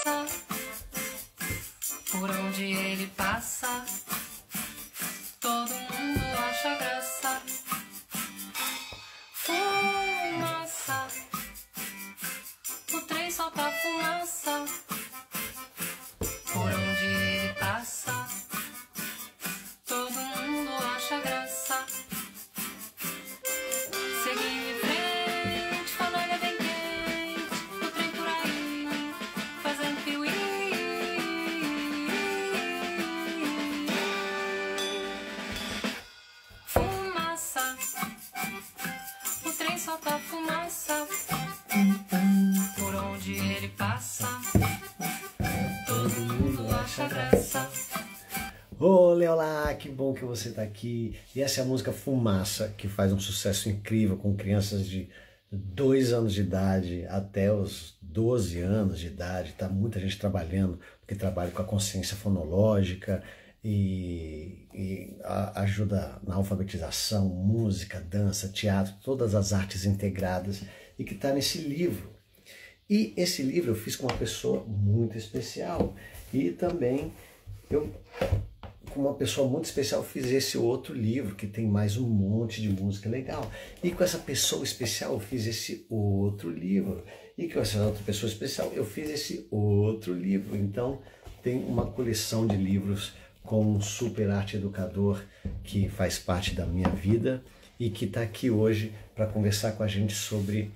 fumaça, por onde ele passa, todo mundo acha graça. Fumaça, o trem solta fumaça, por onde ele passa, todo mundo acha graça. Seguindo em frente, família bem quente, o trem por aí, fazendo piuí. Fumaça, o trem solta fumaça, por onde ele passa, todo mundo acha graça. Olá, olá, que bom que você está aqui. E essa é a música Fumaça, que faz um sucesso incrível com crianças de 2 anos de idade até os 12 anos de idade. Tá muita gente trabalhando, porque trabalha com a consciência fonológica e ajuda na alfabetização, música, dança, teatro, todas as artes integradas, e que está nesse livro. E esse livro eu fiz com uma pessoa muito especial. E também eu, com uma pessoa muito especial, fiz esse outro livro que tem mais um monte de música legal. E com essa pessoa especial eu fiz esse outro livro. E com essa outra pessoa especial eu fiz esse outro livro. Então tem uma coleção de livros com um super arte educador que faz parte da minha vida e que está aqui hoje para conversar com a gente sobre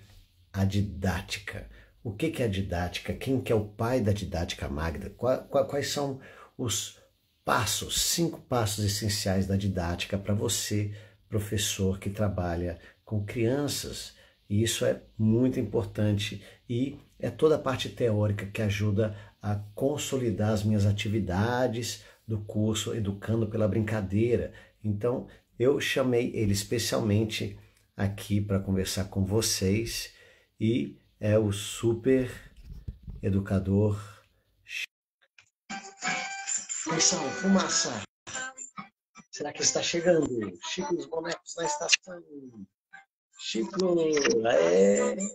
a didática. O que é a didática? Quem que é o pai da didática magna? Quais são os passos, 5 passos essenciais da didática para você, professor que trabalha com crianças? E isso é muito importante e é toda a parte teórica que ajuda a consolidar as minhas atividades do curso Educando pela Brincadeira. Então, eu chamei ele especialmente aqui para conversar com vocês e é o super educador. Atenção, fumaça! Será que está chegando? Chico dos Bonecos na estação. Chico,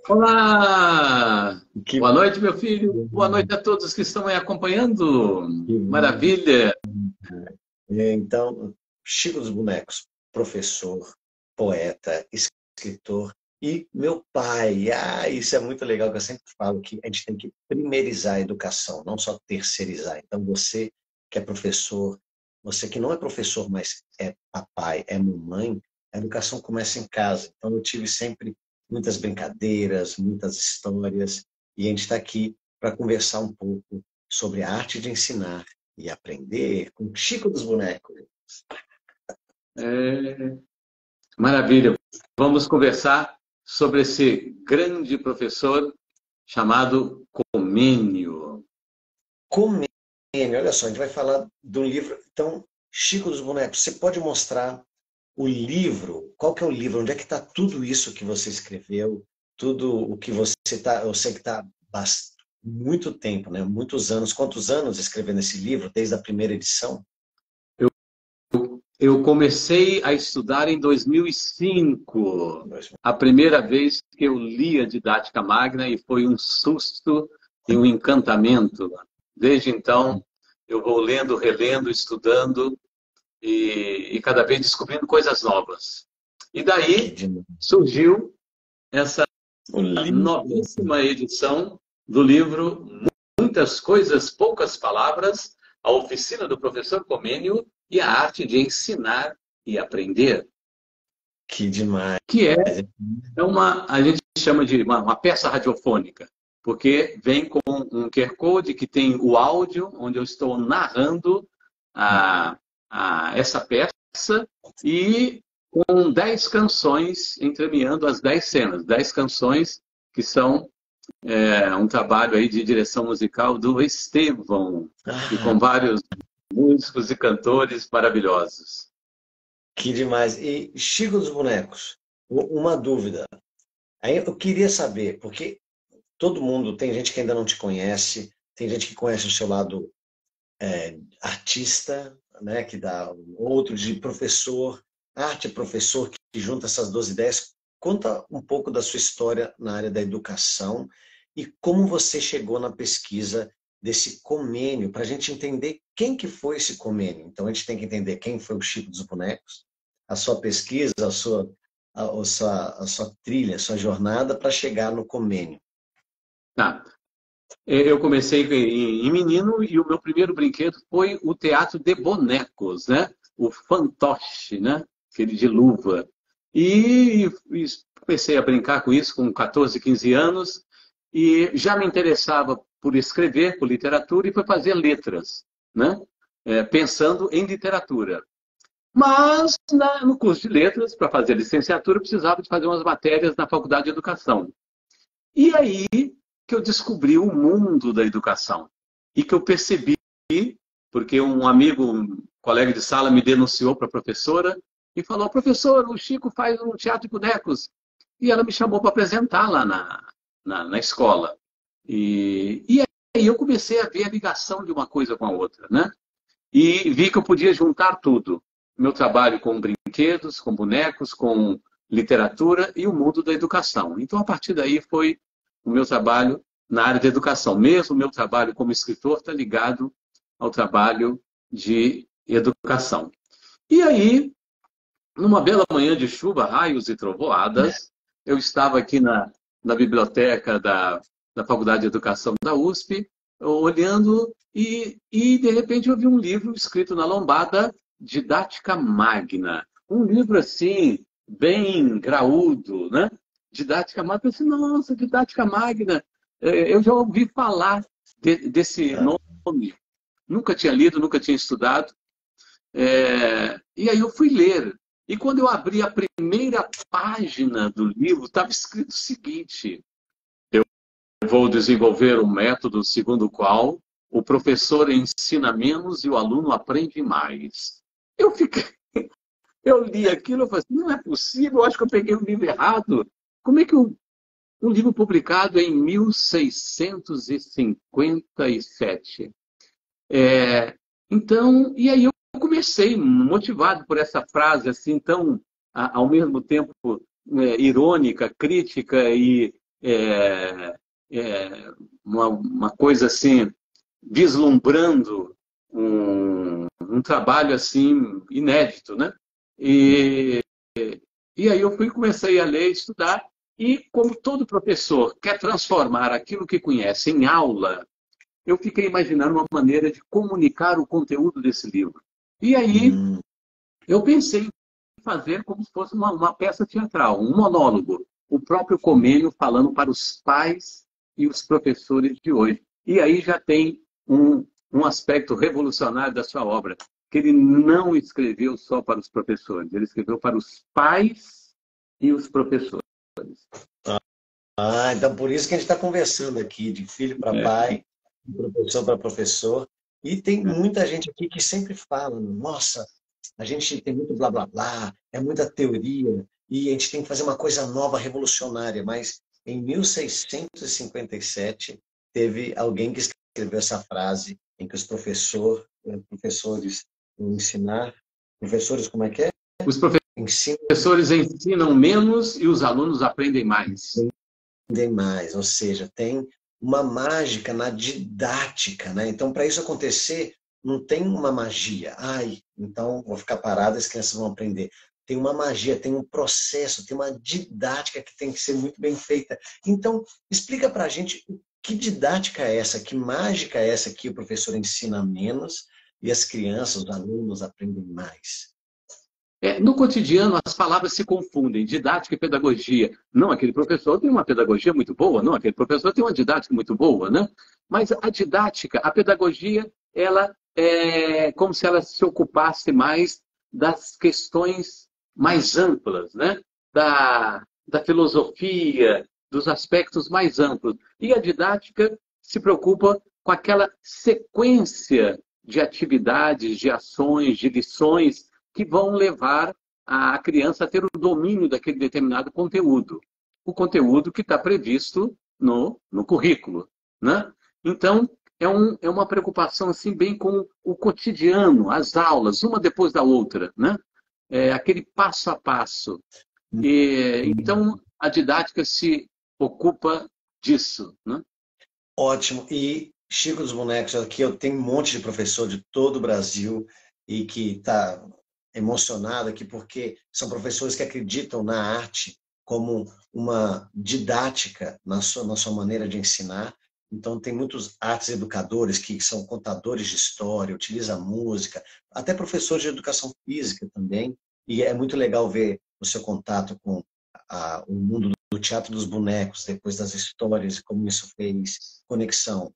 Olá! Boa noite, meu filho. Boa noite a todos que estão aí acompanhando. Maravilha! Então, Chico dos Bonecos, professor, poeta, escritor e meu pai. Isso é muito legal, que eu sempre falo que a gente tem que primeirizar a educação, não só terceirizar. Então, você que é professor, você que não é professor, mas é papai, é mamãe, a educação começa em casa. Então, eu tive sempre muitas brincadeiras, muitas histórias, e a gente está aqui para conversar um pouco sobre a arte de ensinar e aprender com Chico dos Bonecos. Maravilha! Vamos conversar sobre esse grande professor chamado Comênio. Comênio, olha só, a gente vai falar do livro. Então, Chico dos Bonecos, você pode mostrar o livro? Qual que é o livro? Onde é que está tudo isso que você escreveu? Tudo o que você está... Eu sei que está muito tempo, né? Muitos anos. Quantos anos escrevendo esse livro, desde a primeira edição? Eu comecei a estudar em 2005, a primeira vez que eu li a Didática Magna, e foi um susto e um encantamento. Desde então, eu vou lendo, relendo, estudando e cada vez descobrindo coisas novas. E daí surgiu essa novíssima edição do livro Muitas Coisas, Poucas Palavras, a oficina do professor Comênio e a arte de ensinar e aprender. Que demais! Que a gente chama de uma peça radiofônica, porque vem com um QR Code que tem o áudio, onde eu estou narrando essa peça, e com 10 canções entremeando as 10 cenas. 10 canções que são um trabalho aí de direção musical do Estevão, e com vários músicos e cantores maravilhosos. Que demais! E Chico dos Bonecos, uma dúvida. Aí eu queria saber, porque todo mundo, tem gente que ainda não te conhece, tem gente que conhece o seu lado artista, né, que dá outro de professor, arte professor, que junta essas 12 ideias. Conta um pouco da sua história na área da educação e como você chegou na pesquisa desse comênio, para a gente entender quem que foi esse comênio. Então, a gente tem que entender quem foi o Chico dos Bonecos, a sua pesquisa, a sua trilha, a sua jornada para chegar no comênio. Tá. Eu comecei em menino e o meu primeiro brinquedo foi o teatro de bonecos, né? O fantoche, né? Aquele de luva. E comecei a brincar com isso com 14, 15 anos e já me interessava por escrever, por literatura e por fazer letras, né? Pensando em literatura. Mas no curso de letras, para fazer licenciatura, eu precisava de fazer umas matérias na Faculdade de Educação. E aí que eu descobri o mundo da educação. E que eu percebi, porque um amigo, um colega de sala, me denunciou para a professora e falou: professor, o Chico faz um teatro de bonecos. E ela me chamou para apresentar lá na escola. E aí eu comecei a ver a ligação de uma coisa com a outra, né? E vi que eu podia juntar tudo. Meu trabalho com brinquedos, com bonecos, com literatura e o mundo da educação. Então, a partir daí, foi o meu trabalho na área da educação. Mesmo o meu trabalho como escritor está ligado ao trabalho de educação. E aí, numa bela manhã de chuva, raios e trovoadas, eu estava aqui na biblioteca da Faculdade de Educação da USP, olhando e de repente eu vi um livro escrito na lombada, Didática Magna. Um livro assim, bem graúdo, né? Didática Magna. Eu pensei, nossa, Didática Magna. Eu já ouvi falar desse nome. Nunca tinha lido, nunca tinha estudado. E aí eu fui ler. E quando eu abri a primeira página do livro, estava escrito o seguinte: eu vou desenvolver um método segundo o qual o professor ensina menos e o aluno aprende mais. Eu li aquilo e falei assim, não é possível, eu acho que eu peguei o livro errado. Como é que um livro publicado em 1657? Então, e aí eu comecei, motivado por essa frase, assim, tão, ao mesmo tempo, irônica, crítica e uma coisa assim, vislumbrando um trabalho assim inédito, né? E aí eu comecei a ler, estudar, e como todo professor quer transformar aquilo que conhece em aula, eu fiquei imaginando uma maneira de comunicar o conteúdo desse livro. E aí eu pensei em fazer como se fosse uma peça teatral, um monólogo, o próprio Comênio falando para os pais e os professores de hoje. E aí já tem um aspecto revolucionário da sua obra, que ele não escreveu só para os professores, ele escreveu para os pais e os professores. Então por isso que a gente está conversando aqui, de filho para pai, de professor para professor. E tem muita gente aqui que sempre fala, nossa, a gente tem muito blá blá blá, é muita teoria, e a gente tem que fazer uma coisa nova, revolucionária. Mas em 1657 teve alguém que escreveu essa frase em que os professores vão ensinar. Professores, como é que é? Os professores ensinam menos e os alunos aprendem mais. Aprendem mais, ou seja, tem uma mágica na didática, né? Então, para isso acontecer, não tem uma magia. Então vou ficar parado, as crianças vão aprender. Tem uma magia, tem um processo, tem uma didática que tem que ser muito bem feita. Então, explica para a gente que didática é essa, que mágica é essa que o professor ensina menos e as crianças, os alunos aprendem mais. No cotidiano, as palavras se confundem, didática e pedagogia. Não, aquele professor tem uma pedagogia muito boa, não, aquele professor tem uma didática muito boa, né? Mas a didática, a pedagogia, ela é como se ela se ocupasse mais das questões mais amplas, né? Da filosofia, dos aspectos mais amplos. E a didática se preocupa com aquela sequência de atividades, de ações, de lições que vão levar a criança a ter o domínio daquele determinado conteúdo. O conteúdo que está previsto no currículo, né? Então, é uma preocupação assim, bem com o cotidiano, as aulas, uma depois da outra, né? Aquele passo a passo. Então, a didática se ocupa disso, né? Ótimo. E Chico dos Bonecos, aqui eu tenho um monte de professor de todo o Brasil e que está emocionado aqui porque são professores que acreditam na arte como uma didática na sua maneira de ensinar. Então, tem muitos artes educadores que são contadores de história, utilizam a música, até professores de educação física também. E é muito legal ver o seu contato com o mundo do teatro dos bonecos, depois das histórias, como isso fez conexão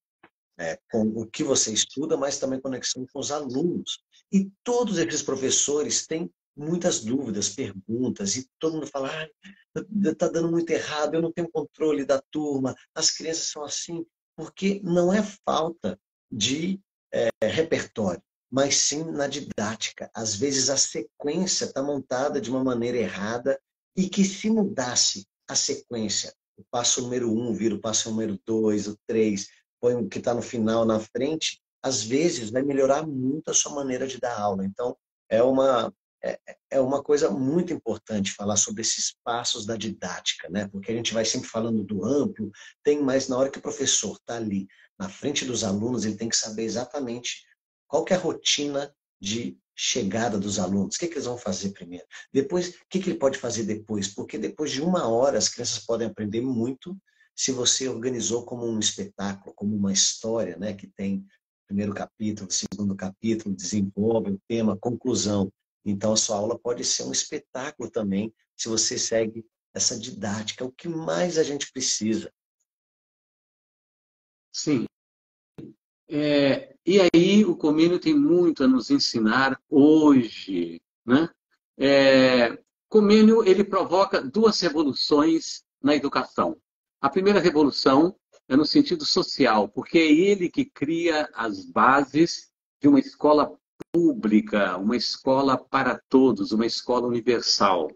com o que você estuda, mas também conexão com os alunos. E todos esses professores têm muitas dúvidas, perguntas, e todo mundo fala, está dando muito errado, eu não tenho controle da turma, as crianças são assim, porque não é falta de repertório, mas sim na didática. Às vezes a sequência está montada de uma maneira errada e que se mudasse a sequência, o passo número 1 vira o passo número 2, o 3, põe o que está no final na frente, às vezes vai melhorar muito a sua maneira de dar aula. Então, é uma, é uma coisa muito importante falar sobre esses passos da didática, né? Porque a gente vai sempre falando do amplo, mas na hora que o professor está ali na frente dos alunos, ele tem que saber exatamente qual que é a rotina de chegada dos alunos, o que eles vão fazer primeiro, depois, o que ele pode fazer depois, porque depois de 1 hora as crianças podem aprender muito se você organizou como um espetáculo, como uma história, né, que tem primeiro capítulo, segundo capítulo, desenvolve o tema, conclusão. Então, a sua aula pode ser um espetáculo também, se você segue essa didática, o que mais a gente precisa. Sim. E aí o Comênio tem muito a nos ensinar hoje, né? Comênio ele provoca duas revoluções na educação. A primeira revolução é no sentido social, porque é ele que cria as bases de uma escola pública, uma escola para todos, uma escola universal.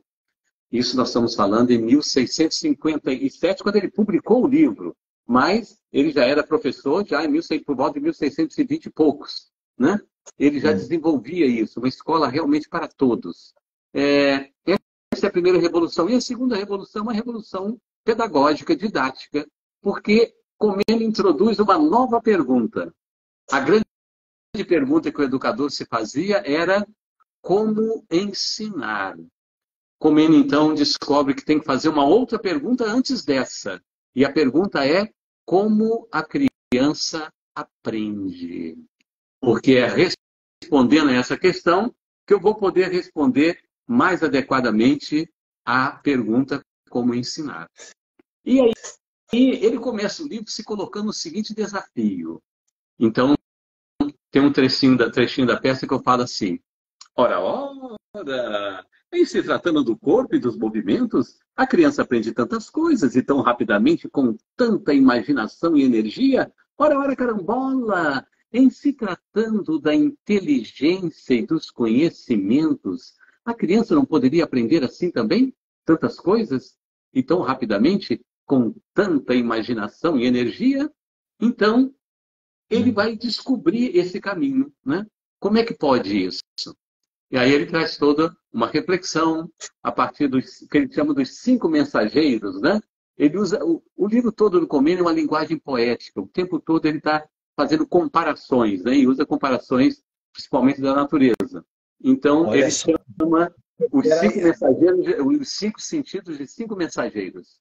Isso nós estamos falando em 1657, quando ele publicou o livro. Mas ele já era professor já por volta de 1620 e poucos. Né? Ele já desenvolvia isso, uma escola realmente para todos. Essa é a primeira revolução. E a segunda revolução é uma revolução pedagógica, didática, porque Comênio introduz uma nova pergunta. A grande pergunta que o educador se fazia era como ensinar. Comênio, então, descobre que tem que fazer uma outra pergunta antes dessa. E a pergunta é como a criança aprende. Porque é respondendo a essa questão que eu vou poder responder mais adequadamente à pergunta como ensinar. E aí ele começa o livro se colocando no seguinte desafio. Então, tem um trechinho da peça que eu falo assim, ora, em se tratando do corpo e dos movimentos, a criança aprende tantas coisas e tão rapidamente, com tanta imaginação e energia. Ora, carambola! Em se tratando da inteligência e dos conhecimentos, a criança não poderia aprender assim também? Tantas coisas? E tão rapidamente, com tanta imaginação e energia? Então, ele vai descobrir esse caminho, né? Como é que pode isso? E aí ele traz toda uma reflexão a partir dos que ele chama dos 5 mensageiros, né? Ele usa o livro todo do Comênio é uma linguagem poética. O tempo todo ele está fazendo comparações, né? E usa comparações principalmente da natureza. Então Olha ele só. chama os 5 mensageiros, os 5 sentidos de 5 mensageiros.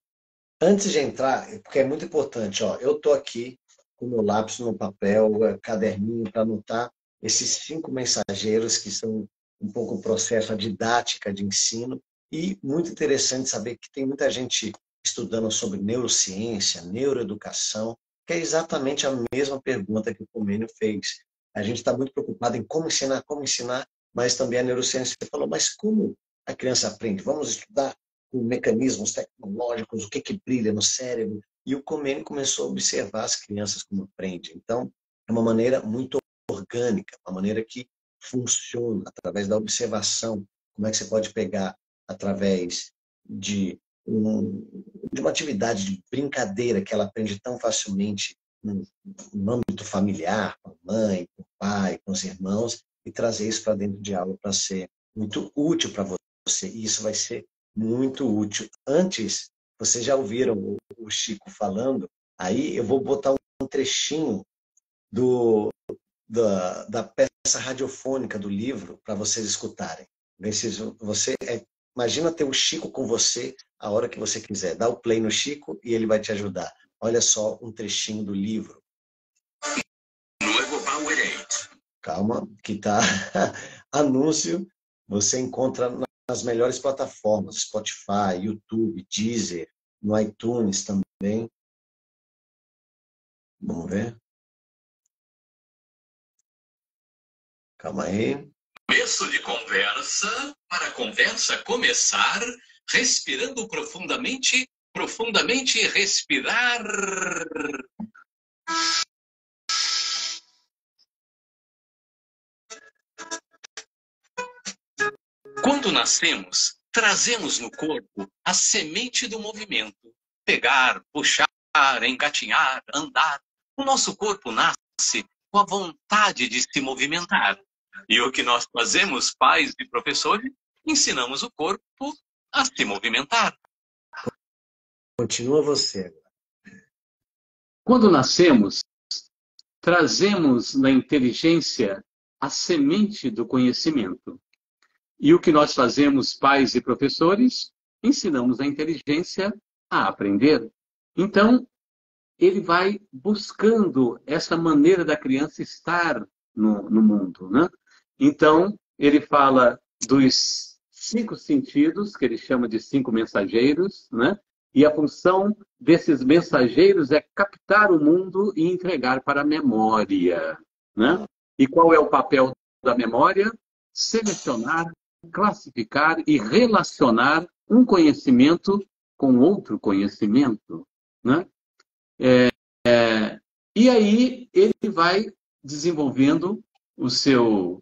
Antes de entrar, porque é muito importante, ó, eu estou aqui com meu lápis no papel, caderninho para anotar esses 5 mensageiros que são um pouco o processo, a didática de ensino, e muito interessante saber que tem muita gente estudando sobre neurociência, neuroeducação, que é exatamente a mesma pergunta que o Comênio fez. A gente está muito preocupado em como ensinar, mas também a neurociência falou, mas como a criança aprende? Vamos estudar com mecanismos tecnológicos, o que brilha no cérebro, e o Comênio começou a observar as crianças como aprendem. Então, é uma maneira muito orgânica, uma maneira que funciona através da observação. Como é que você pode pegar através de uma atividade de brincadeira que ela aprende tão facilmente no âmbito familiar, com a mãe, com o pai, com os irmãos, e trazer isso para dentro de aula para ser muito útil para você. E isso vai ser muito útil. Antes, vocês já ouviram o Chico falando, aí eu vou botar um trechinho do, da peça radiofônica do livro para vocês escutarem. Imagina ter o Chico com você a hora que você quiser. Dá o play no Chico e ele vai te ajudar. Olha só um trechinho do livro. Calma, que tá anúncio. Você encontra nas melhores plataformas, Spotify, YouTube, Deezer, no iTunes também. Vamos ver. Calma aí. Começo de conversa, para a conversa começar, respirando profundamente, profundamente respirar. Quando nascemos, trazemos no corpo a semente do movimento. Pegar, puxar, engatinhar, andar. O nosso corpo nasce com a vontade de se movimentar. E o que nós fazemos, pais e professores, ensinamos o corpo a se movimentar. Continua você. Quando nascemos, trazemos na inteligência a semente do conhecimento. E o que nós fazemos, pais e professores, ensinamos a inteligência a aprender. Então, ele vai buscando essa maneira da criança estar no mundo, né? Então, ele fala dos 5 sentidos, que ele chama de 5 mensageiros, né? E a função desses mensageiros é captar o mundo e entregar para a memória, né? E qual é o papel da memória? Selecionar, classificar e relacionar um conhecimento com outro conhecimento, né? E aí ele vai desenvolvendo o seu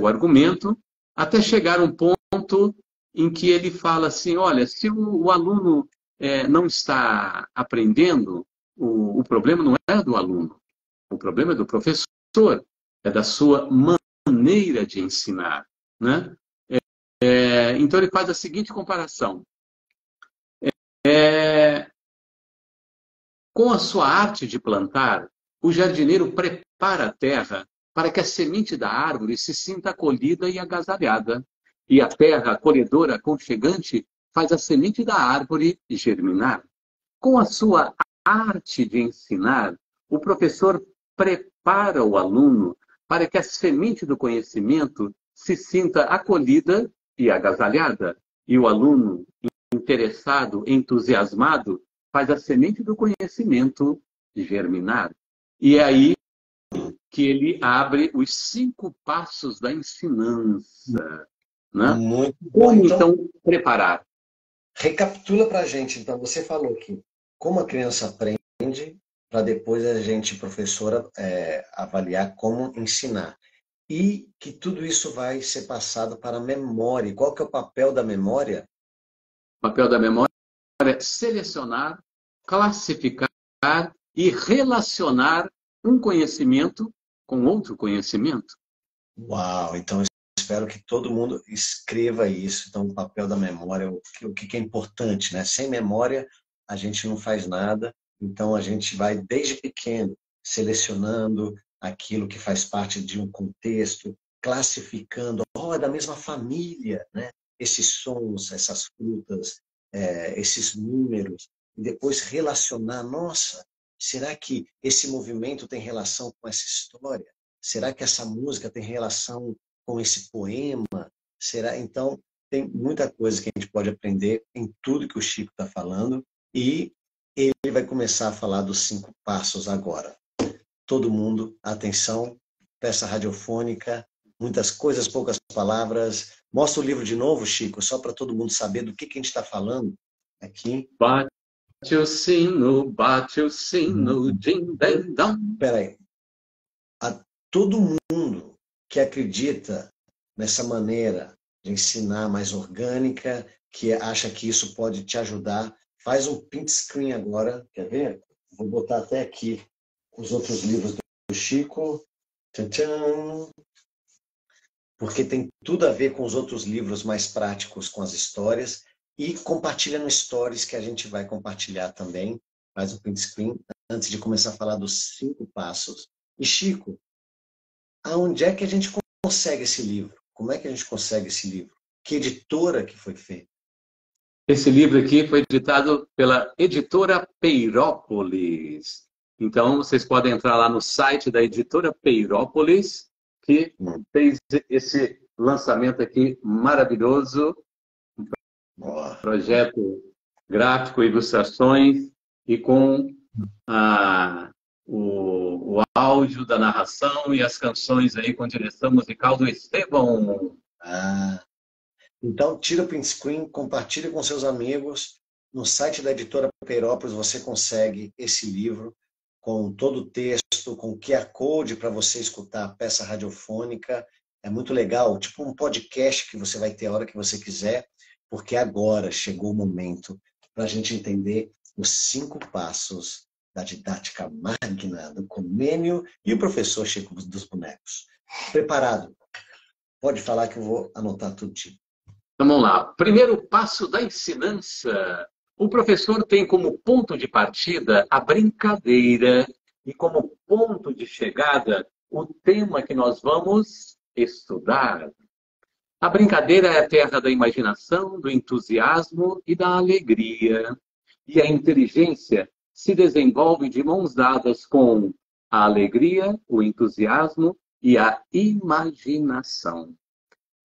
argumento até chegar a um ponto em que ele fala assim, olha, se o aluno não está aprendendo, o problema não é do aluno, o problema é do professor, é da sua maneira de ensinar, né? Então ele faz a seguinte comparação. Com a sua arte de plantar, o jardineiro prepara a terra para que a semente da árvore se sinta acolhida e agasalhada. E a terra acolhedora, aconchegante, faz a semente da árvore germinar. Com a sua arte de ensinar, o professor prepara o aluno para que a semente do conhecimento se sinta acolhida e agasalhada. E o aluno, interessado, entusiasmado, faz a semente do conhecimento germinar. E é aí que ele abre os 5 passos da ensinança. Né? Muito bom. Como, então, preparar? Recapitula para a gente. Então, você falou que como a criança aprende, para depois a gente, professora, avaliar como ensinar. E que tudo isso vai ser passado para a memória. Qual que é o papel da memória? O papel da memória é selecionar, classificar e relacionar um conhecimento com outro conhecimento. Uau! Então, eu espero que todo mundo escreva isso. Então, o papel da memória, o que é importante, né? Sem memória, a gente não faz nada. Então, a gente vai, desde pequeno, selecionando aquilo que faz parte de um contexto, classificando, é da mesma família, né? Esses sons, essas frutas, esses números, e depois relacionar, nossa, será que esse movimento tem relação com essa história? Será que essa música tem relação com esse poema? Será? Então, tem muita coisa que a gente pode aprender em tudo que o Chico está falando, e ele vai começar a falar dos 5 passos agora. Todo mundo, atenção, peça radiofônica, muitas coisas, poucas palavras. Mostra o livro de novo, Chico, só para todo mundo saber do que a gente está falando aqui. Bate o sino, din, den, dão. Espera aí. A todo mundo que acredita nessa maneira de ensinar mais orgânica, que acha que isso pode te ajudar, faz um print screen agora, quer ver? Vou botar até aqui os outros livros do Chico. Tchan. Porque tem tudo a ver com os outros livros mais práticos, com as histórias, e compartilha no Stories, que a gente vai compartilhar também. Faz um print screen. antes de começar a falar dos 5 passos. E Chico, aonde é que a gente consegue esse livro? Como é que a gente consegue esse livro? Que editora que foi feita? Esse livro aqui foi editado pela editora Peirópolis. Então, vocês podem entrar lá no site da editora Peirópolis, que fez esse lançamento aqui maravilhoso. Boa. Projeto gráfico, ilustrações e com o áudio da narração e as canções aí com direção musical do Estevão. Então, tira o print screen, compartilhe com seus amigos. No site da editora Peirópolis você consegue esse livro com todo o texto, com QR Code para você escutar a peça radiofônica. É muito legal, tipo um podcast que você vai ter a hora que você quiser, porque agora chegou o momento para a gente entender os 5 passos da didática magna do Comênio e o professor Chico dos Bonecos. Preparado? Pode falar que eu vou anotar tudo. Então, vamos lá. Primeiro passo da ensinança. O professor tem como ponto de partida a brincadeira e como ponto de chegada o tema que nós vamos estudar. A brincadeira é a terra da imaginação, do entusiasmo e da alegria. E a inteligência se desenvolve de mãos dadas com a alegria, o entusiasmo e a imaginação.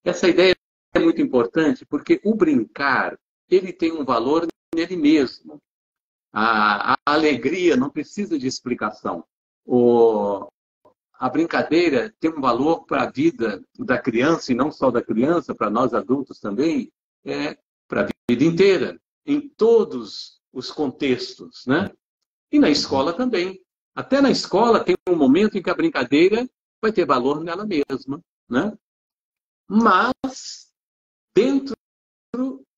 Essa ideia é muito importante porque o brincar, ele tem um valor nele mesmo. A alegria não precisa de explicação. A brincadeira tem um valor para a vida da criança, e não só da criança, para nós adultos também, para a vida inteira, em todos os contextos, né? E na escola também. Até na escola tem um momento em que a brincadeira vai ter valor nela mesma, né? Mas, dentro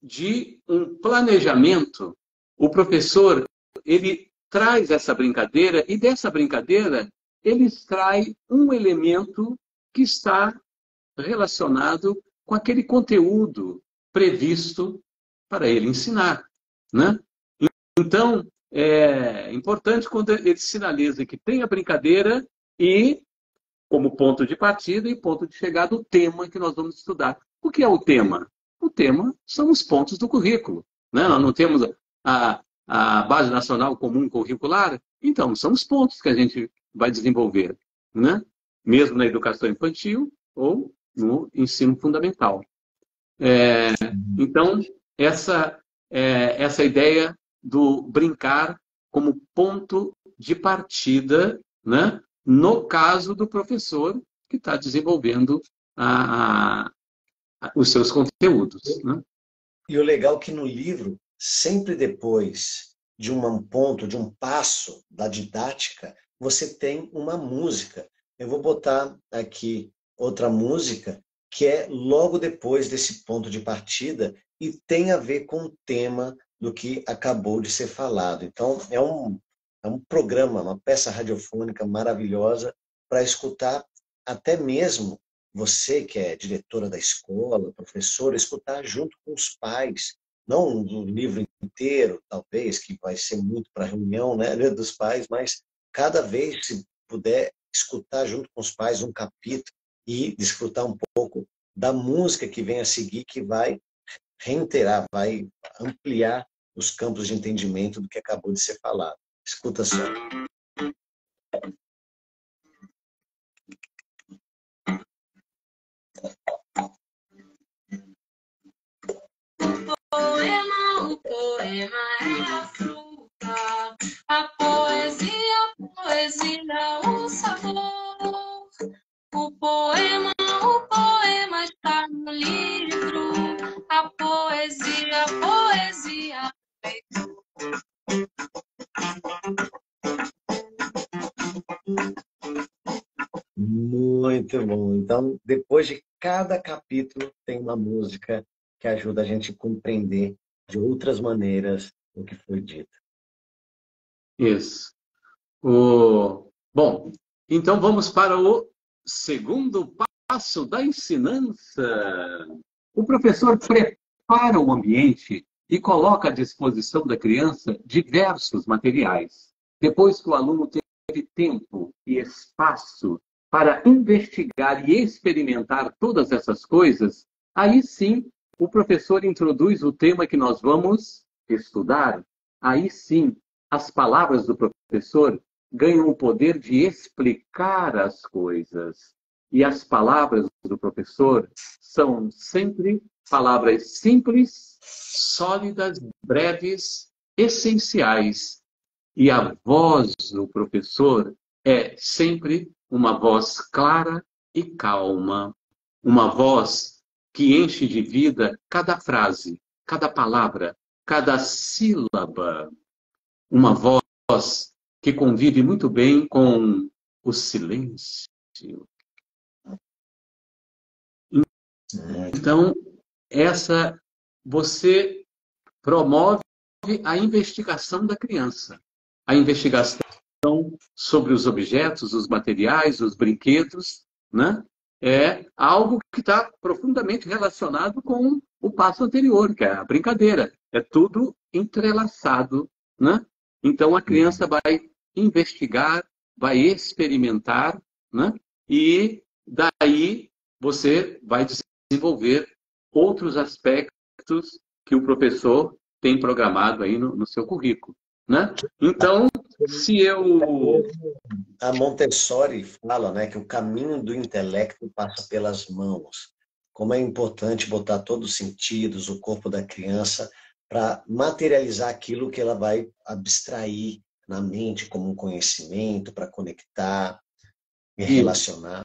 de um planejamento, o professor, ele traz essa brincadeira e dessa brincadeira ele extrai um elemento que está relacionado com aquele conteúdo previsto para ele ensinar, né? Então, é importante quando ele sinaliza que tem a brincadeira e como ponto de partida e ponto de chegada o tema que nós vamos estudar. O que é o tema? O tema são os pontos do currículo, né? Nós não temos a Base Nacional Comum Curricular, então são os pontos que a gente vai desenvolver, né? Mesmo na educação infantil ou no ensino fundamental. Então, essa ideia do brincar como ponto de partida, né? No caso do professor que está desenvolvendo os seus conteúdos, né? E o legal é que no livro, sempre depois de um ponto, de um passo da didática, você tem uma música. Eu vou botar aqui outra música que é logo depois desse ponto de partida e tem a ver com o tema do que acabou de ser falado. Então, é um programa, uma peça radiofônica maravilhosa para escutar até mesmo você que é diretora da escola, professora, escutar junto com os pais, não do livro inteiro, talvez, que vai ser muito para a reunião, né, dos pais, mas cada vez, se puder, escutar junto com os pais um capítulo e desfrutar um pouco da música que vem a seguir, que vai reiterar, vai ampliar os campos de entendimento do que acabou de ser falado. Escuta só. O poema é a fruta, a poesia, o sabor. O poema está no livro, a poesia, Muito bom. Então, depois de cada capítulo, tem uma música que ajuda a gente a compreender de outras maneiras o que foi dito. Isso. Bom, então vamos para o segundo passo da ensinança. O professor prepara o ambiente e coloca à disposição da criança diversos materiais, depois que o aluno teve tempo e espaço para investigar e experimentar todas essas coisas, aí sim o professor introduz o tema que nós vamos estudar. Aí sim as palavras do professor ganham o poder de explicar as coisas. E as palavras do professor são sempre palavras simples, sólidas, breves, essenciais. E a voz do professor é sempre uma voz clara e calma. Uma voz que enche de vida cada frase, cada palavra, cada sílaba. Uma voz que convive muito bem com o silêncio. Então, você promove a investigação da criança. A investigação sobre os objetos, os materiais, os brinquedos, né? É algo que está profundamente relacionado com o passo anterior, que é a brincadeira. É tudo entrelaçado, né? Então, a criança vai investigar, vai experimentar, né? E daí você vai desenvolver outros aspectos que o professor tem programado aí no seu currículo, né? Então, se eu... A Montessori fala, né, que o caminho do intelecto passa pelas mãos. Como é importante botar todos os sentidos, o corpo da criança, para materializar aquilo que ela vai abstrair na mente como um conhecimento, para conectar e relacionar.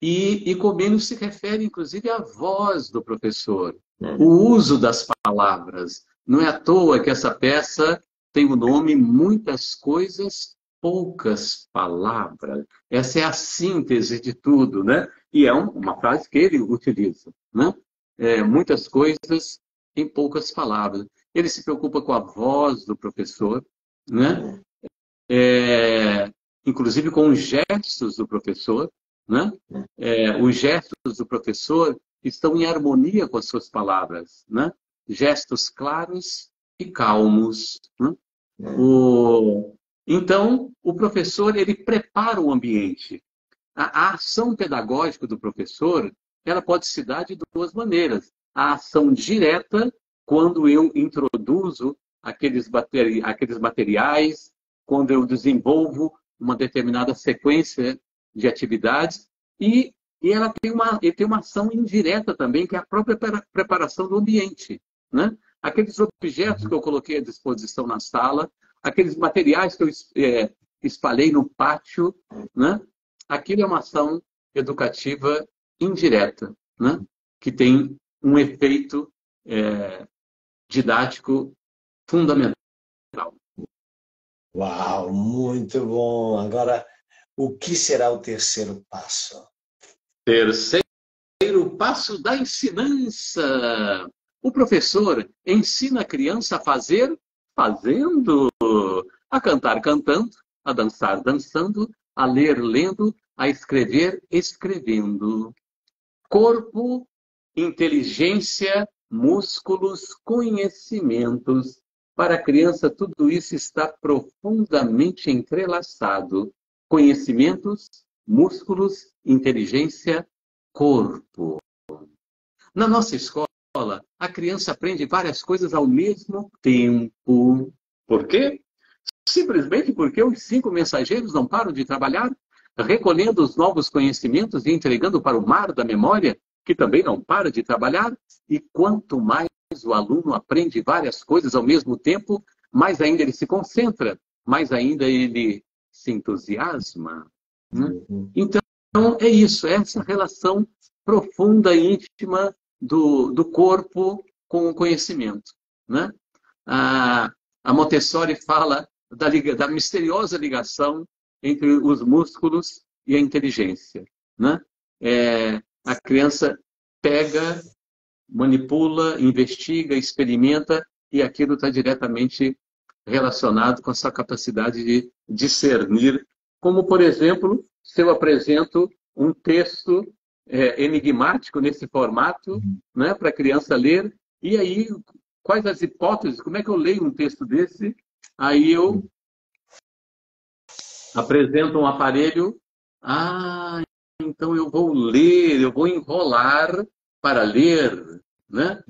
E Comênio se refere, inclusive, à voz do professor, o uso das palavras. Não é à toa que essa peça tem o nome Muitas Coisas, Poucas Palavras. Essa é a síntese de tudo, né? E é uma frase que ele utiliza, né? Muitas coisas em poucas palavras. Ele se preocupa com a voz do professor, né? Inclusive com os gestos do professor, né? Os gestos do professor estão em harmonia com as suas palavras, né? Gestos claros e calmos, né? Então, o professor, ele prepara o ambiente. A ação pedagógica do professor, ela pode se dar de duas maneiras. A ação direta, quando eu introduzo aqueles materiais, quando eu desenvolvo uma determinada sequência de atividades, e ela tem uma ação indireta também, que é a própria preparação do ambiente, né? Aqueles objetos que eu coloquei à disposição na sala, aqueles materiais que eu espalhei no pátio, né? Aquilo é uma ação educativa indireta, né? Que tem um efeito didático fundamental. Uau, muito bom! Agora, o que será o terceiro passo? Terceiro passo da ensinança. O professor ensina a criança a fazer fazendo, a cantar cantando, a dançar dançando, a ler lendo, a escrever escrevendo. Corpo, inteligência, músculos, conhecimentos. Para a criança, tudo isso está profundamente entrelaçado. Conhecimentos, músculos, inteligência, corpo. Na nossa escola, a criança aprende várias coisas ao mesmo tempo. Por quê? Simplesmente porque os 5 mensageiros não param de trabalhar, recolhendo os novos conhecimentos e entregando para o mar da memória, que também não para de trabalhar. E quanto mais o aluno aprende várias coisas ao mesmo tempo, mais ainda ele se concentra, mais ainda ele se entusiasma, né? Então, é isso, é essa relação profunda e íntima do corpo com o conhecimento, né? A Montessori fala da misteriosa ligação entre os músculos e a inteligência, né? A criança pega, manipula, investiga, experimenta, e aquilo está diretamente relacionado com a sua capacidade de discernir. Como, por exemplo, se eu apresento um texto enigmático nesse formato, né, para a criança ler, e aí, quais as hipóteses, como é que eu leio um texto desse? Aí eu apresento um aparelho, então eu vou ler, eu vou enrolar para ler, né?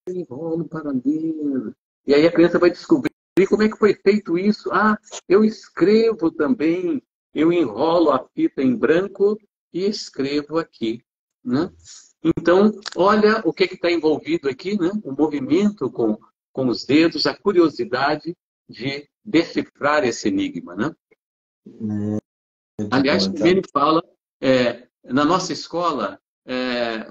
Eu enrolo para ler. E aí a criança vai descobrir como é que foi feito isso. Eu escrevo também, eu enrolo a fita em branco e escrevo aqui, né? Então, olha o que está envolvido aqui, né? O movimento com os dedos, a curiosidade de decifrar esse enigma, né? Muito Aliás, bom, o tá? Mene fala, na nossa escola,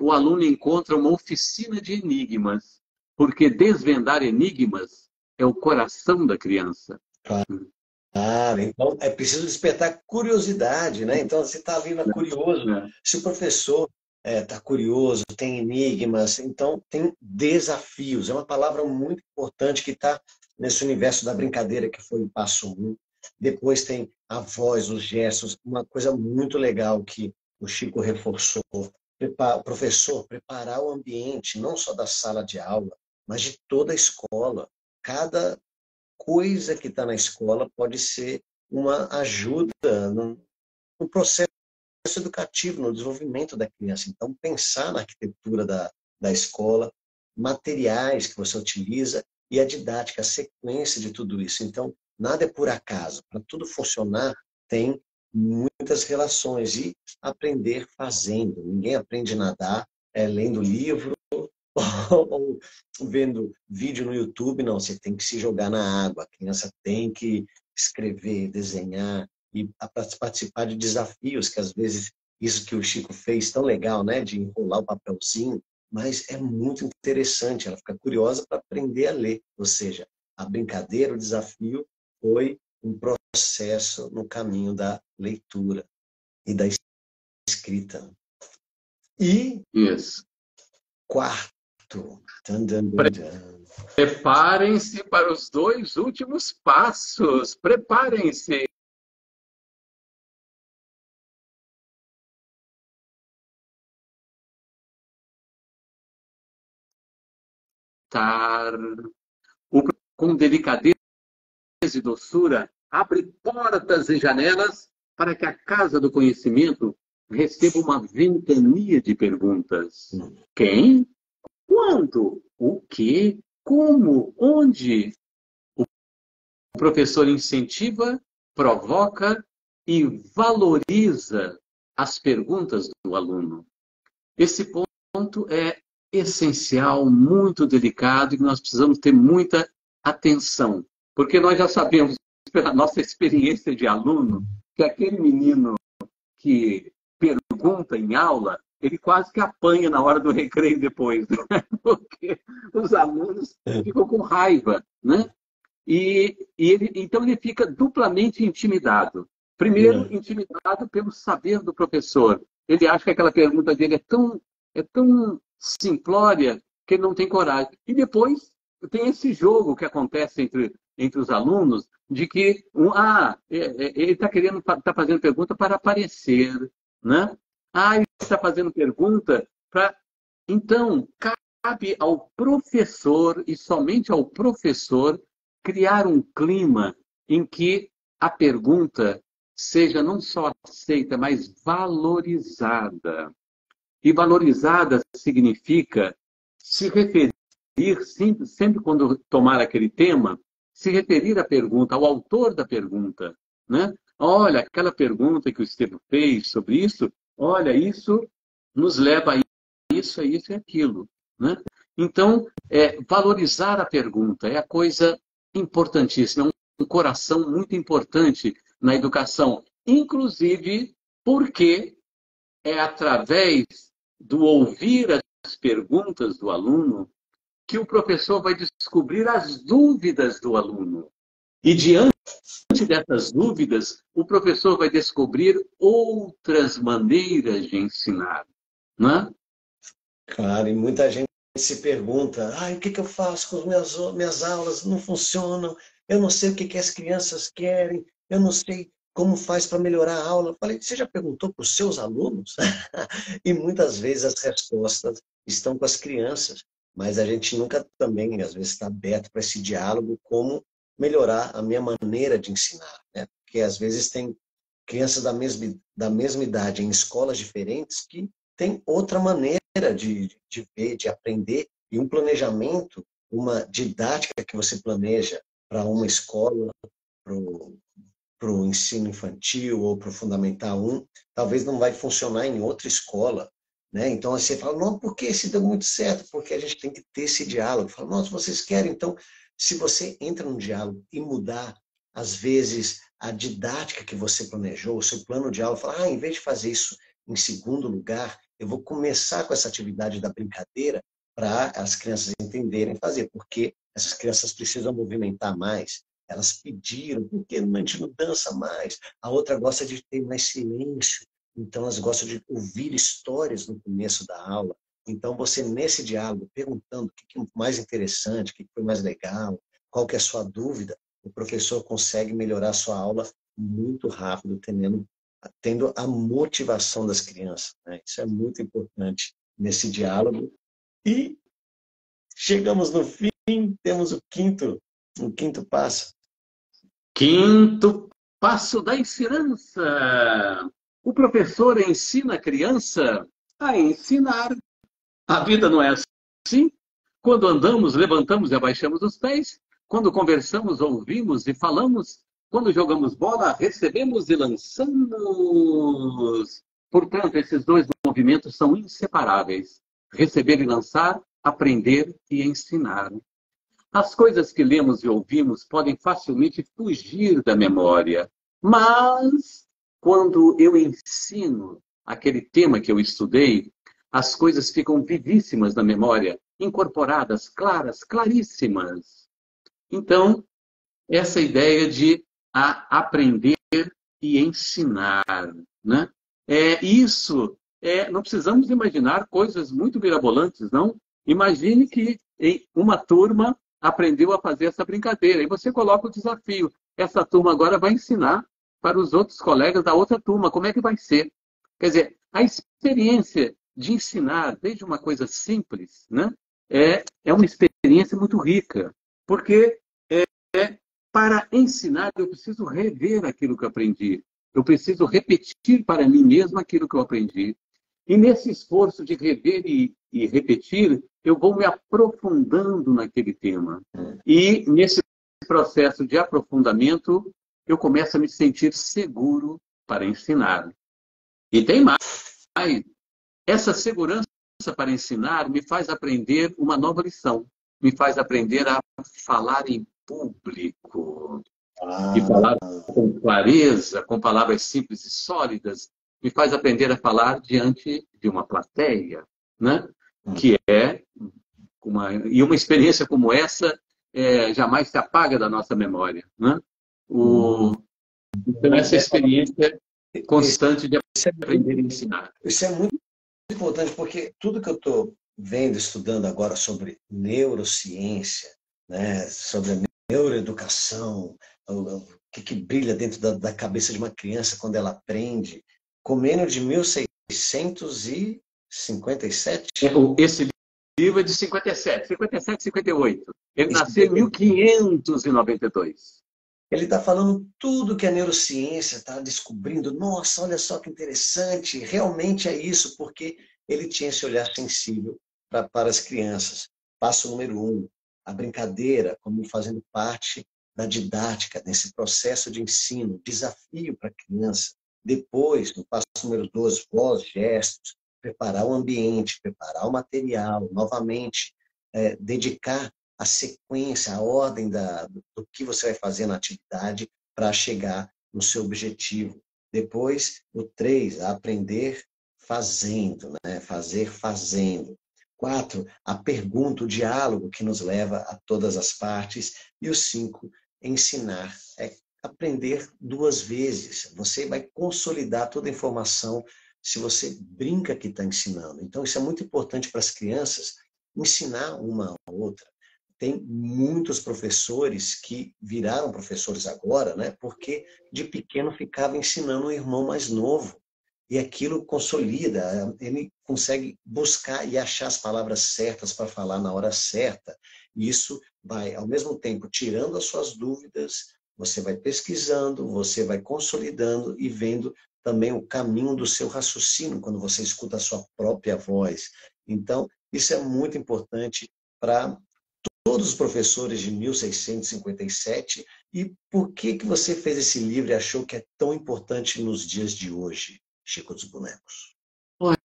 o aluno encontra uma oficina de enigmas, porque desvendar enigmas é o coração da criança. Claro, então é preciso despertar curiosidade, né? Então você está ali curioso. Né? Se o professor está curioso, tem enigmas, então tem desafios. É uma palavra muito importante que está nesse universo da brincadeira que foi o passo 1. Depois tem a voz, os gestos, uma coisa muito legal que o Chico reforçou. O professor preparar o ambiente, não só da sala de aula, mas de toda a escola. Cada coisa que está na escola pode ser uma ajuda no processo educativo, no desenvolvimento da criança. Então, pensar na arquitetura da escola, materiais que você utiliza e a didática, a sequência de tudo isso. Então, nada é por acaso. Para tudo funcionar, tem muitas relações. E aprender fazendo. Ninguém aprende a nadar lendo livro, ou vendo vídeo no YouTube, não, você tem que se jogar na água, a criança tem que escrever, desenhar e participar de desafios, que às vezes isso que o Chico fez tão legal, né, de enrolar o papelzinho, mas é muito interessante, ela fica curiosa para aprender a ler, ou seja, a brincadeira, o desafio foi um processo no caminho da leitura e da escrita. E Isso. quarto, dun, dun, dun, dun. Preparem-se para os 2 últimos passos. Preparem-se. Com delicadeza e doçura, abre portas e janelas para que a casa do conhecimento receba uma ventania de perguntas. Quem? Quando? O quê? Como? Onde? O professor incentiva, provoca e valoriza as perguntas do aluno. Esse ponto é essencial, muito delicado, e nós precisamos ter muita atenção, porque nós já sabemos, pela nossa experiência de aluno, que aquele menino que pergunta em aula, ele quase que apanha na hora do recreio depois, né? Porque os alunos ficam com raiva, né? Então ele fica duplamente intimidado. Primeiro, intimidado pelo saber do professor. Ele acha que aquela pergunta dele é tão simplória que ele não tem coragem. E depois tem esse jogo que acontece entre os alunos de que ele está fazendo pergunta para aparecer, né? Ele está fazendo pergunta para... Então, cabe ao professor, e somente ao professor, criar um clima em que a pergunta seja não só aceita, mas valorizada. E valorizada significa se referir, sempre quando tomar aquele tema, se referir à pergunta, ao autor da pergunta, né? Olha, aquela pergunta que o Estevam fez sobre isso, olha, isso nos leva a isso, a isso e aquilo, né? Então, valorizar a pergunta é a coisa importantíssima, é um coração muito importante na educação, inclusive porque é através do ouvir as perguntas do aluno que o professor vai descobrir as dúvidas do aluno. E diante dessas dúvidas, o professor vai descobrir outras maneiras de ensinar, né? Claro, e muita gente se pergunta, o que eu faço com as minhas aulas? Não funcionam, eu não sei o que as crianças querem, eu não sei como faz para melhorar a aula. Eu falei, você já perguntou para os seus alunos? E muitas vezes as respostas estão com as crianças. mas a gente nunca também, às vezes, está aberto para esse diálogo, como melhorar a minha maneira de ensinar, né? Porque às vezes tem crianças da mesma idade em escolas diferentes que têm outra maneira de ver, de aprender, e um planejamento, uma didática que você planeja para uma escola, para o ensino infantil ou para o Fundamental 1, talvez não vai funcionar em outra escola, né? Então você fala, não, por que esse deu muito certo? Porque a gente tem que ter esse diálogo. Fala, nossa, vocês querem? Então, se você entra no diálogo e mudar, às vezes, a didática que você planejou, o seu plano de aula, fala, em vez de fazer isso em segundo lugar, eu vou começar com essa atividade da brincadeira para as crianças entenderem fazer, porque essas crianças precisam movimentar mais. Elas pediram, por que a gente não dança mais? A outra gosta de ter mais silêncio, então elas gostam de ouvir histórias no começo da aula. Então você, nesse diálogo, perguntando o que é mais interessante, o que foi mais legal, qual que é a sua dúvida, o professor consegue melhorar a sua aula muito rápido, tendo a motivação das crianças, né? Isso é muito importante nesse diálogo. E chegamos no fim, temos o quinto passo. Quinto passo da ensinança. O professor ensina a criança a ensinar. A vida não é assim? Quando andamos, levantamos e abaixamos os pés. Quando conversamos, ouvimos e falamos. Quando jogamos bola, recebemos e lançamos. Portanto, esses dois movimentos são inseparáveis. Receber e lançar, aprender e ensinar. As coisas que lemos e ouvimos podem facilmente fugir da memória, mas quando eu ensino aquele tema que eu estudei, as coisas ficam vivíssimas na memória, incorporadas, claras, claríssimas. Então, essa ideia de aprender e ensinar, né? Não precisamos imaginar coisas muito mirabolantes, não? Imagine que em uma turma aprendeu a fazer essa brincadeira. E você coloca o desafio. Essa turma agora vai ensinar para os outros colegas da outra turma como é que vai ser. Quer dizer, a experiência de ensinar, desde uma coisa simples, né, é uma experiência muito rica. Porque para ensinar eu preciso rever aquilo que eu aprendi. Eu preciso repetir para mim mesmo aquilo que eu aprendi. E nesse esforço de rever e repetir, eu vou me aprofundando naquele tema. E nesse processo de aprofundamento, eu começo a me sentir seguro para ensinar. E tem mais. Essa segurança para ensinar me faz aprender uma nova lição. Me faz aprender a falar em público. E falar com clareza, com palavras simples e sólidas, me faz aprender a falar diante de uma plateia, né? Que uma experiência como essa jamais se apaga da nossa memória, né? Então, essa experiência constante de aprender e ensinar. Isso é muito importante, porque tudo que eu estou vendo, estudando agora sobre neurociência, né? Sobre a neuroeducação, o que brilha dentro da cabeça de uma criança quando ela aprende, Comênio de 1657. Esse livro é de 57, 58. Ele nasceu em 1592. Ele está falando tudo que a neurociência está descobrindo. Nossa, olha só que interessante. Realmente é isso, porque ele tinha esse olhar sensível para as crianças. Passo número 1, a brincadeira como fazendo parte da didática, nesse processo de ensino, desafio para a criança. Depois, no passo número 2, voz, gestos, preparar o ambiente, preparar o material, novamente, dedicar a sequência, a ordem do que você vai fazer na atividade para chegar no seu objetivo. Depois, o 3, aprender fazendo, né? Fazer fazendo. 4, a pergunta, o diálogo que nos leva a todas as partes. E o 5, ensinar. Aprender 2 vezes. Você vai consolidar toda a informação se você brinca que está ensinando. Então, isso é muito importante para as crianças, ensinar uma a outra. Tem muitos professores que viraram professores agora, né? Porque de pequeno ficava ensinando o irmão mais novo. e aquilo consolida, ele consegue buscar e achar as palavras certas para falar na hora certa. E isso vai, ao mesmo tempo, tirando as suas dúvidas, você vai pesquisando, você vai consolidando e vendo também o caminho do seu raciocínio, quando você escuta a sua própria voz. Então, isso é muito importante para todos os professores de 1657. E por que você fez esse livro e achou que é tão importante nos dias de hoje, Chico dos Bonecos? Olha,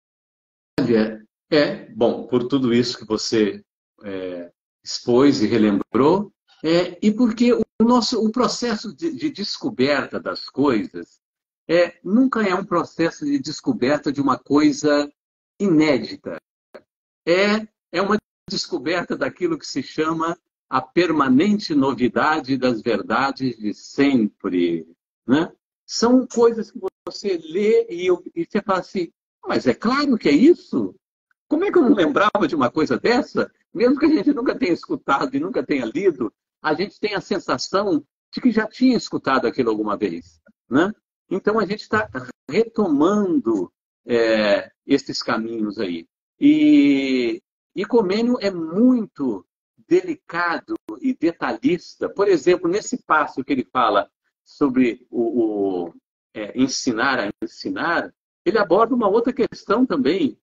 bom, por tudo isso que você expôs e relembrou, e porque o processo de descoberta das coisas nunca é um processo de descoberta de uma coisa inédita. É uma descoberta daquilo que se chama a permanente novidade das verdades de sempre, né? São coisas que você lê e você fala assim, mas é claro que é isso? Como é que eu não lembrava de uma coisa dessa? Mesmo que a gente nunca tenha escutado e nunca tenha lido, a gente tem a sensação de que já tinha escutado aquilo alguma vez, né? Então a gente está retomando esses caminhos aí. E Comênio é muito delicado e detalhista. Por exemplo, nesse passo que ele fala sobre ensinar a ensinar, ele aborda uma outra questão também.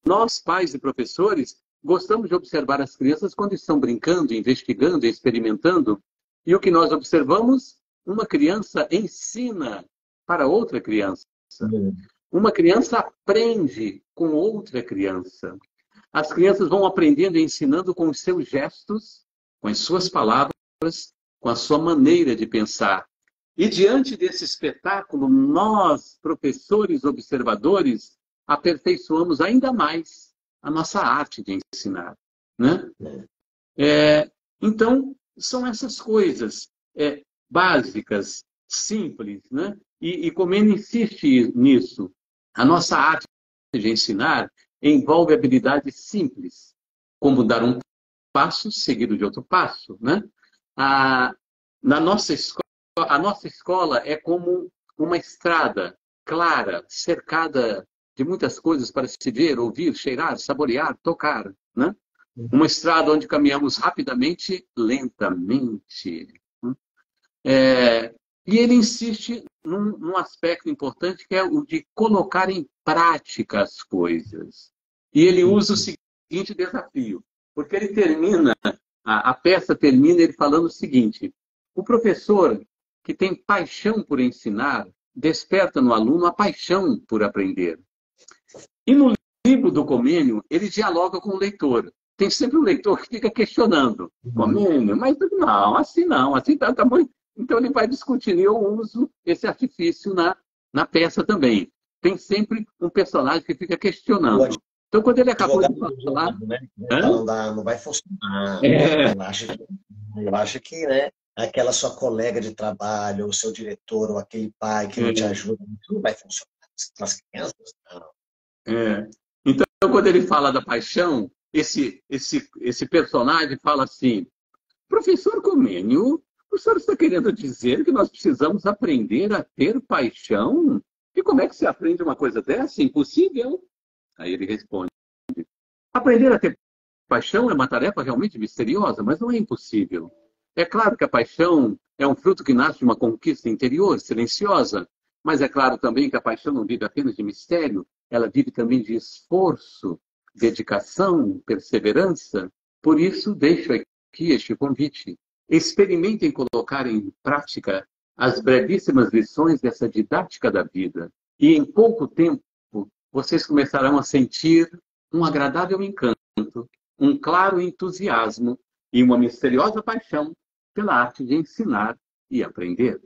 Nós, pais e professores, gostamos de observar as crianças quando estão brincando, investigando, experimentando. E o que nós observamos? Uma criança ensina para outra criança. Uma criança aprende com outra criança. As crianças vão aprendendo e ensinando com os seus gestos, com as suas palavras, com a sua maneira de pensar. E diante desse espetáculo, nós, professores observadores, aperfeiçoamos ainda mais a nossa arte de ensinar, né? Então, são essas coisas básicas, simples, né? E Comênio insiste nisso. A nossa arte de ensinar envolve habilidades simples, como dar um passo seguido de outro passo, né? A nossa escola é como uma estrada clara, cercada de muitas coisas para se ver, ouvir, cheirar, saborear, tocar, né? Uma estrada onde caminhamos rapidamente, lentamente. E ele insiste num aspecto importante, que é o de colocar em prática as coisas. E ele usa o seguinte desafio, porque ele termina, a peça termina ele falando o seguinte: o professor que tem paixão por ensinar, desperta no aluno a paixão por aprender. E no livro do Comênio, ele dialoga com o leitor. Tem sempre um leitor que fica questionando. Comênio, mas não, assim tá muito... Então ele vai discutir. E eu uso esse artifício na peça também. Tem sempre um personagem que fica questionando. Então quando ele acabou de falar... Não vai funcionar. Eu acho que, né, aquela sua colega de trabalho, o seu diretor, ou aquele pai que não te ajuda, não vai funcionar. As crianças, não. Então, quando ele fala da paixão, esse personagem fala assim: professor Comênio, o senhor está querendo dizer que nós precisamos aprender a ter paixão? E como é que se aprende uma coisa dessa? Impossível. Aí ele responde: aprender a ter paixão é uma tarefa realmente misteriosa, mas não é impossível. É claro que a paixão é um fruto que nasce de uma conquista interior, silenciosa, mas é claro também que a paixão não vive apenas de mistério, ela vive também de esforço, dedicação, perseverança. Por isso, deixo aqui este convite. Experimentem colocar em prática as brevíssimas lições dessa didática da vida. E em pouco tempo, vocês começarão a sentir um agradável encanto, um claro entusiasmo e uma misteriosa paixão pela arte de ensinar e aprender.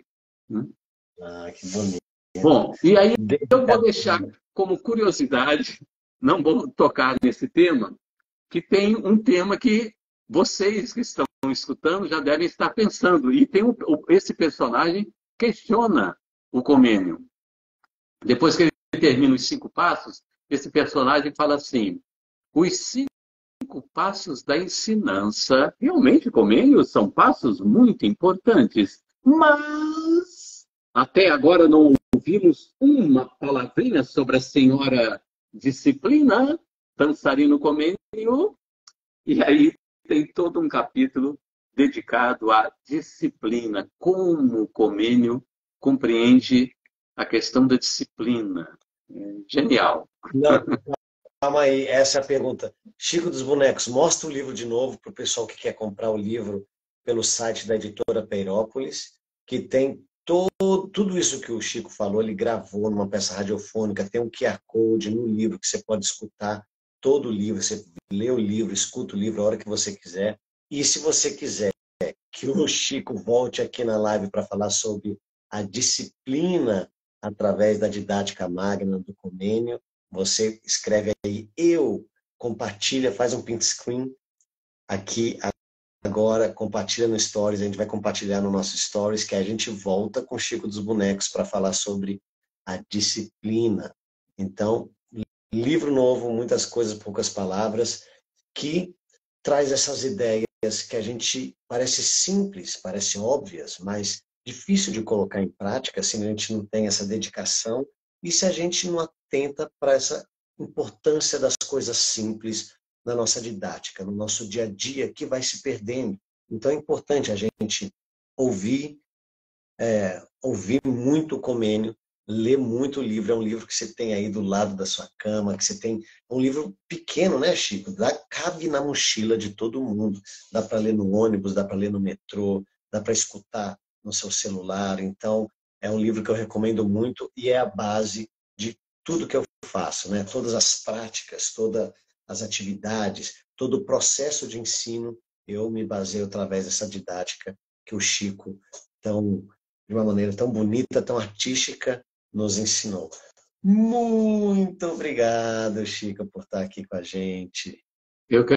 Que bonito. Bom, e aí eu vou deixar como curiosidade, não vou tocar nesse tema, que tem um tema que vocês que estão escutando já devem estar pensando. E tem esse personagem questiona o Comênio. Depois que ele termina os 5 passos, esse personagem fala assim: os 5 passos da ensinança, realmente, Comênio, são passos muito importantes, mas até agora não ouvimos uma palavrinha sobre a senhora Disciplina, dançarino Comênio, e aí tem todo um capítulo dedicado à disciplina, como o Comênio compreende a questão da disciplina. Genial. Não, calma aí, essa é a pergunta. Chico dos Bonecos, mostra o livro de novo para o pessoal que quer comprar o livro pelo site da editora Peirópolis, que tem tudo isso que o Chico falou, ele gravou numa peça radiofônica, tem um QR Code no livro que você pode escutar todo o livro, você lê o livro, escuta o livro a hora que você quiser. E se você quiser que o Chico volte aqui na live para falar sobre a disciplina através da didática magna do Comênio, você escreve aí, compartilha, faz um print screen aqui agora, compartilha no Stories, a gente vai compartilhar no nosso Stories, que a gente volta com o Chico dos Bonecos para falar sobre a disciplina. Então, livro novo, muitas coisas, poucas palavras, que traz essas ideias que a gente parece simples, parece óbvias, mas difícil de colocar em prática se a gente não tem essa dedicação e se a gente não atenta para essa importância das coisas simples na nossa didática, no nosso dia a dia, que vai se perdendo. Então é importante a gente ouvir muito o Comênio, ler muito o livro. É um livro que você tem aí do lado da sua cama, que você tem... É um livro pequeno, né, Chico? Cabe na mochila de todo mundo. Dá para ler no ônibus, dá para ler no metrô, dá para escutar no seu celular. Então, é um livro que eu recomendo muito e é a base de tudo que eu faço, né? Todas as práticas, todas as atividades, todo o processo de ensino, eu me baseio através dessa didática que o Chico, de uma maneira tão bonita, tão artística, nos ensinou. Muito obrigado, Chico, por estar aqui com a gente. Eu que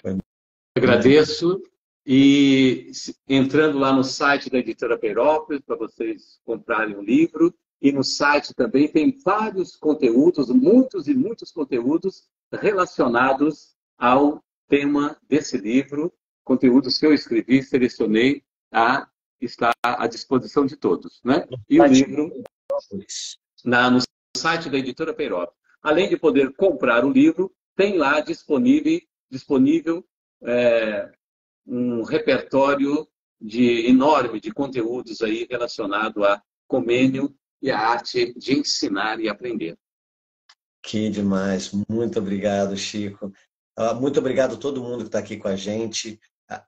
agradeço. E entrando lá no site da editora Peirópolis, para vocês comprarem o livro, e no site também tem vários conteúdos, muitos e muitos conteúdos relacionados ao tema desse livro, conteúdos que eu escrevi, selecionei, está à disposição de todos, né? E o livro no site da editora Peirópolis. Além de poder comprar o livro, tem lá disponível um repertório enorme de conteúdos aí relacionado a Comênio e a arte de ensinar e aprender. Que demais. Muito obrigado, Chico. Muito obrigado a todo mundo que está aqui com a gente.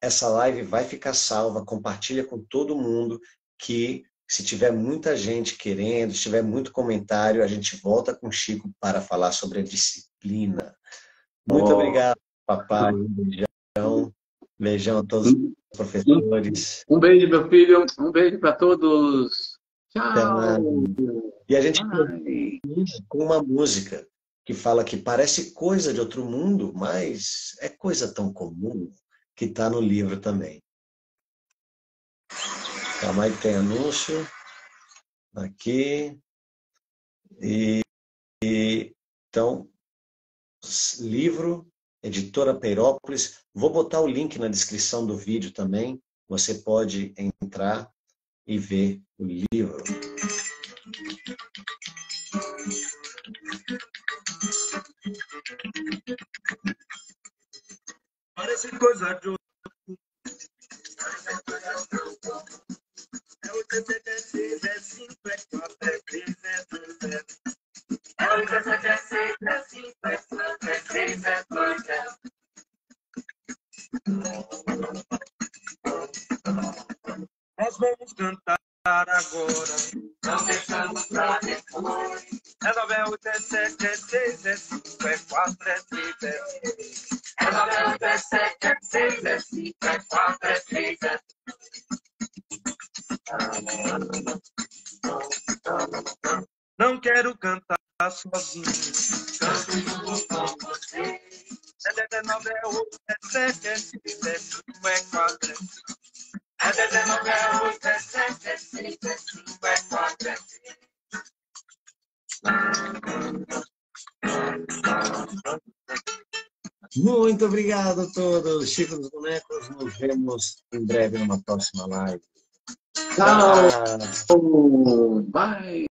Essa live vai ficar salva. Compartilha com todo mundo que, se tiver muita gente querendo, se tiver muito comentário, a gente volta com o Chico para falar sobre a disciplina. Muito obrigado, papai. Um beijão. Beijão a todos os professores. Um beijo, meu filho. Um beijo para todos. Tchau. E a gente com uma música que fala que parece coisa de outro mundo, mas é coisa tão comum, que está no livro também. Calma aí, tem anúncio aqui. Então, livro, editora Peirópolis. Vou botar o link na descrição do vídeo também. Você pode entrar e ver o livro. Parece coisa de outro. É 87, é 5, é 4, é 3, é 2, é... É 87, é 5, é 4, é 3, é 2, é... Nós vamos cantar agora. Não deixamos pra depois. É 9, é 8, é 7, é 6, é 5, é 4, é 3, é 2. É 9, é 8, é 7, é 6, é 5, é 4, é 3, é... Não quero cantar sozinho. Canto junto com você. É 19, é 8, é 7, é 6, é 5, é 4, é 5. É 19, é 8, é 7, é 6, é 5, é 4, é 3. Muito obrigado a todos. Chico dos Bonecos. Nos vemos em breve numa próxima live. Tchau. Bye.